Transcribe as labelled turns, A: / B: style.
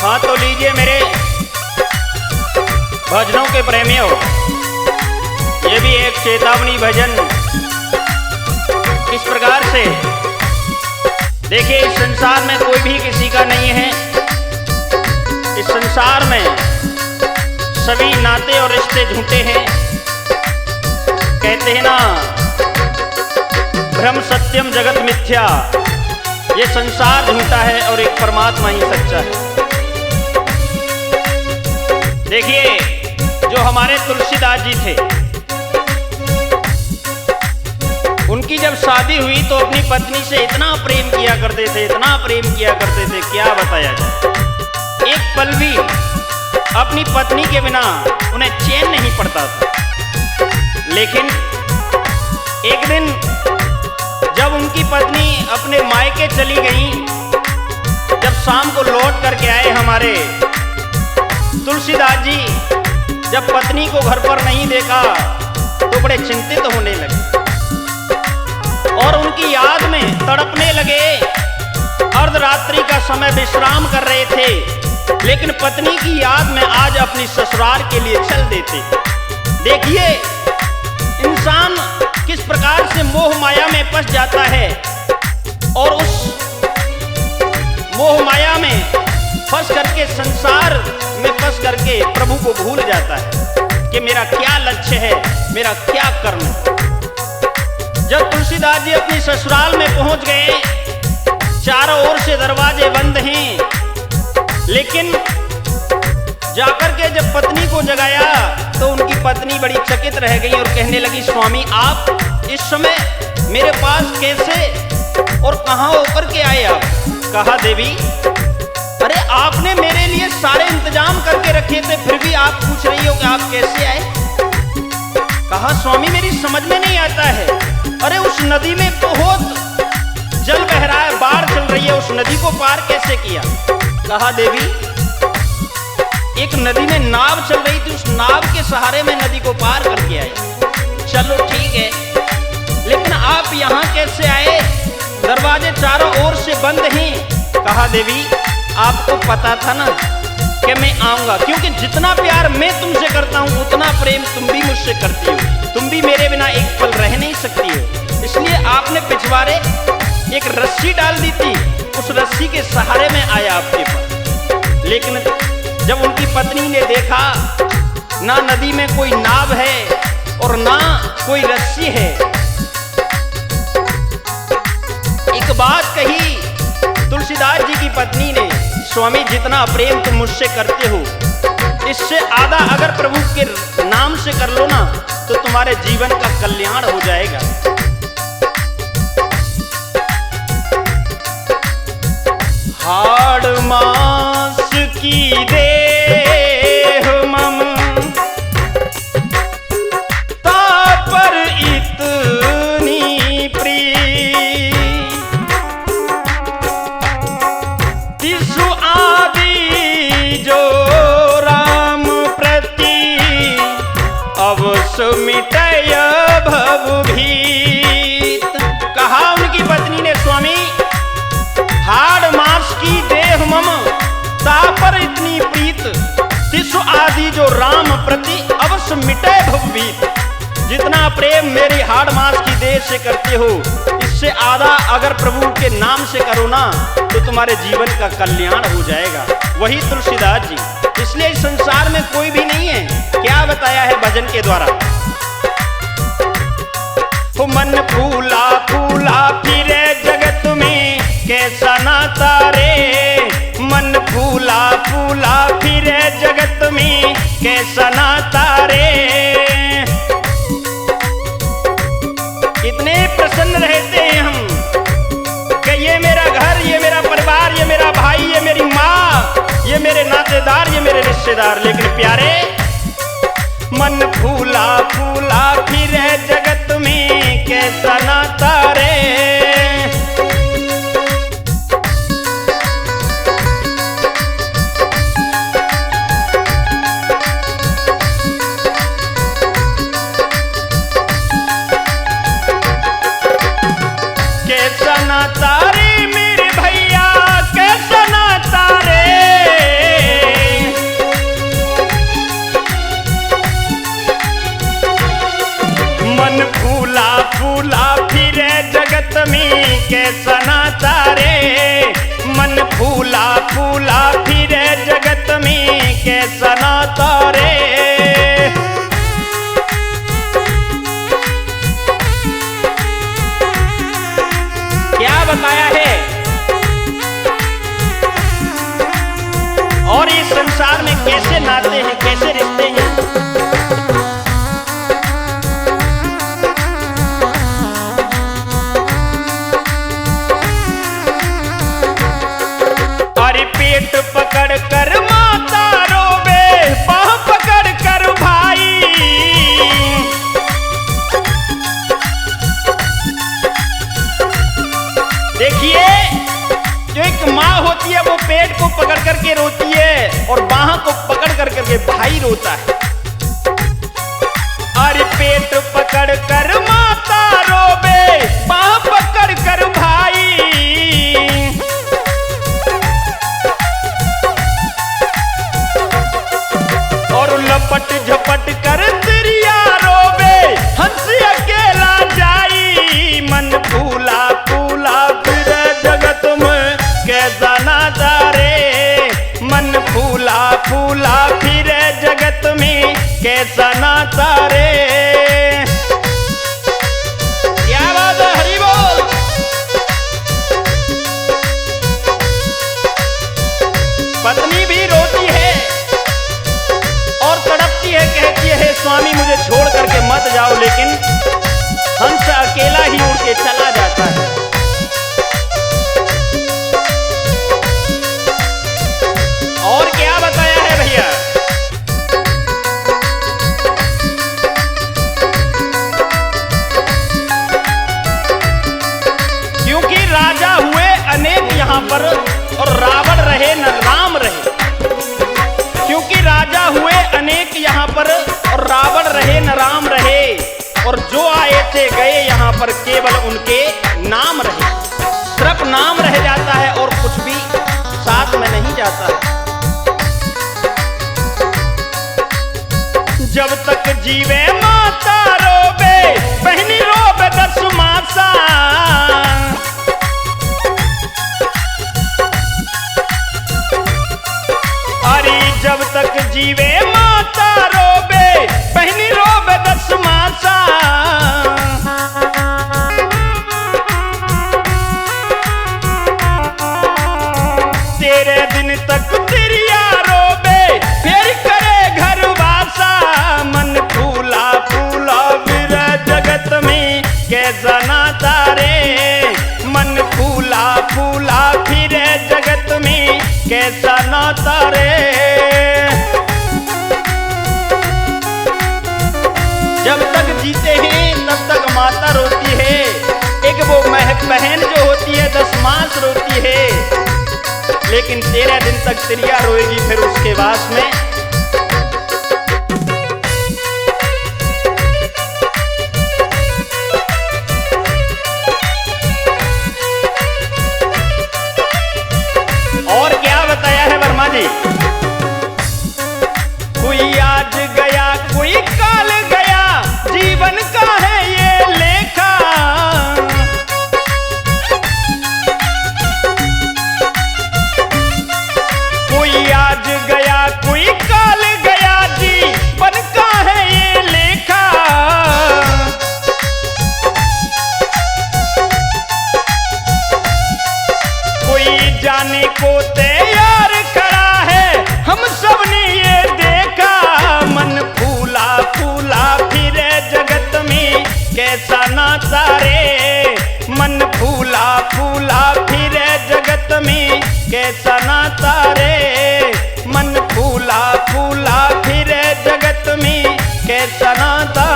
A: हाँ तो लीजिए मेरे भजनों के प्रेमियों, ये भी एक चेतावनी भजन। इस प्रकार से देखिए, इस संसार में कोई भी किसी का नहीं है। इस संसार में सभी नाते और रिश्ते झूठे हैं। कहते हैं ना, ब्रह्म सत्यम जगत मिथ्या। ये संसार झूठा है और एक परमात्मा ही सच्चा है। देखिए, जो हमारे तुलसीदास जी थे, उनकी जब शादी हुई तो अपनी पत्नी से इतना प्रेम किया करते थे, इतना प्रेम किया करते थे, क्या बताया जाए। एक पल भी अपनी पत्नी के बिना उन्हें चैन नहीं पड़ता था। लेकिन एक दिन जब उनकी पत्नी अपने मायके चली गई, जब शाम को लौट करके आए हमारे तुलसीदास जी, जब पत्नी को घर पर नहीं देखा तो बड़े चिंतित होने लगे और उनकी याद में तड़पने लगे। अर्धरात्रि का समय विश्राम कर रहे थे, लेकिन पत्नी की याद में आज अपनी ससुराल के लिए चल देते। देखिए, इंसान किस प्रकार से मोह माया में फंस जाता है और उस मोह माया में फंस करके, संसार में फंस करके प्रभु को भूल जाता है कि मेरा क्या लक्ष्य है, मेरा क्या कर्म है। जब तुलसीदास जी अपनी ससुराल में पहुंच गए, चारों ओर से दरवाजे बंद हैं, लेकिन जाकर के जब पत्नी को जगाया तो उनकी पत्नी बड़ी चकित रह गई और कहने लगी, स्वामी आप इस समय मेरे पास कैसे और कहां होकर के आए आप? कहा, देवी अरे आपने मेरे लिए सारे इंतजाम करके रखे थे, फिर भी आप पूछ रही हो कि आप कैसे आए? कहा, स्वामी मेरी समझ में नहीं आता है। अरे उस नदी में बहुत जल बह रहा है, बाढ़ चल रही है, उस नदी को पार कैसे किया? कहा, देवी एक नदी में नाव चल रही थी, उस नाव के सहारे में नदी को पार करके आए। चलो ठीक है, लेकिन आप यहाँ कैसे आए? दरवाजे चारों ओर से बंद हैं। कहा, देवी आपको पता था ना कि मैं आऊंगा, क्योंकि जितना प्यार मैं तुमसे करता हूं उतना प्रेम तुम भी मुझसे करती हो। तुम भी मेरे बिना एक पल रह नहीं सकती हो, इसलिए आपने पिछवाड़े एक रस्सी डाल दी थी, उस रस्सी के सहारे में आया आपके पास। लेकिन जब उनकी पत्नी ने देखा ना नदी में कोई नाव है और ना कोई रस्सी है, एक बात कही तुलसीदास जी की पत्नी ने, स्वामी जितना प्रेम तुम मुझसे करते हो, इससे आधा अगर प्रभु के नाम से कर लो ना तो तुम्हारे जीवन का कल्याण हो जाएगा। हाड़ मास की देह मम तापर इतनी प्रीत, तिसु आदि जो राम प्रति अवश्य मिटय भव भीत। कहा उनकी पत्नी ने, स्वामी हाड़ मांस की देह मम तापर इतनी प्रीत, तिसु आदि जो राम प्रति अवश्य मिटय भव भीत। जितना प्रेम मेरी हाड़ मांस की देह से करते हो, इससे आधा अगर प्रभु के नाम से करो ना तो तुम्हारे जीवन का कल्याण हो जाएगा। वही तुलसीदास जी। इसलिए इस संसार में कोई भी नहीं है। क्या बताया है भजन के द्वारा? मन फूला फूला फिरे जगत में कैसा नाता रे, मन फूला फूला फिरे जगत में कैसा नाता रे। इतने प्रसन्न रहते हैं हम कि ये मेरा घर, ये मेरा परिवार, ये मेरा भाई, ये मेरी माँ, ये मेरे नातेदार, ये मेरे रिश्तेदार। लेकिन प्यारे, मन फूला फूला फिरे जगत में कैसा नाता रे। कैसा नाता रे मेरे मन फूला फूला फिरे जगत में कैसा नाता रे। क्या बताया है। और इस संसार में कैसे नाते हैं, कैसे रिश्ते हैं। अरे पेट पकड़ कर माता रोवे, बाह पकड़ कर भाई। देखिए, जो एक माँ होती है वो पेट को पकड़ करके रोती है और बाह को पकड़ कर करके भाई रोता है। अरे पेट पकड़ कर माता रोवे, बाह पकड़ कर भाई। और लपट झपट कर तिरिया रोवे, हंस अकेला जाई। मन फूला फूला फिरे जगत में कैसा नाता रे। मन फूला फूला फिरे जगत में कैसा नाता रे। क्या बात है, हरि बोल। पत्नी भी रोती है और तड़पती है, कहती है स्वामी मुझे छोड़ करके मत जाओ, लेकिन हंस अकेला ही उड़ के चला जाता है। और क्या बताया है भैया। क्योंकि राजा हुए अनेक यहाँ पर और रावण रहे न राम रहे। क्योंकि राजा हुए अनेक यहाँ पर और रावण रहे न राम रहे। और जो आए थे गए यहाँ पर केवल उनके नाम रहे। सिर्फ नाम रह जाता है और कुछ भी साथ में नहीं जाता। जब तक जीवे माता रोवे, बहनी रोवे 10 मासा। अरे जब तक जीवे माता रोवे, बहनी रोवे 10 मासा। तेरे दिन तक तिरिया रोवे, फिर करे घर वासा। मन फूला फूला फिरे जगत में कैसा नाता रे। मन फूला फूला फिरे जगत में कैसा नाता रे। जब तक जीते हैं तब तक माता रोती है। एक वो बहन जो होती है 10 मास रोती है, लेकिन 13 दिन तक तिरिया रोएगी। फिर उसके वास में और क्या बताया है वर्मा जी। कोई आज गया कोई काल गया, जीवन का है ये लेखा। कोई आज गया कोई काल गया, जीवन का है ये लेखा। कोई जाने को तैयार खड़ा है, हम सब ने ये देखा। मन फूला फूला फिरे जगत में कैसा नाता रे। मन फूला फूला फिरे जगत में कैसा नाता रे। मन फूला फूला फिरे जगत में कैसा नाता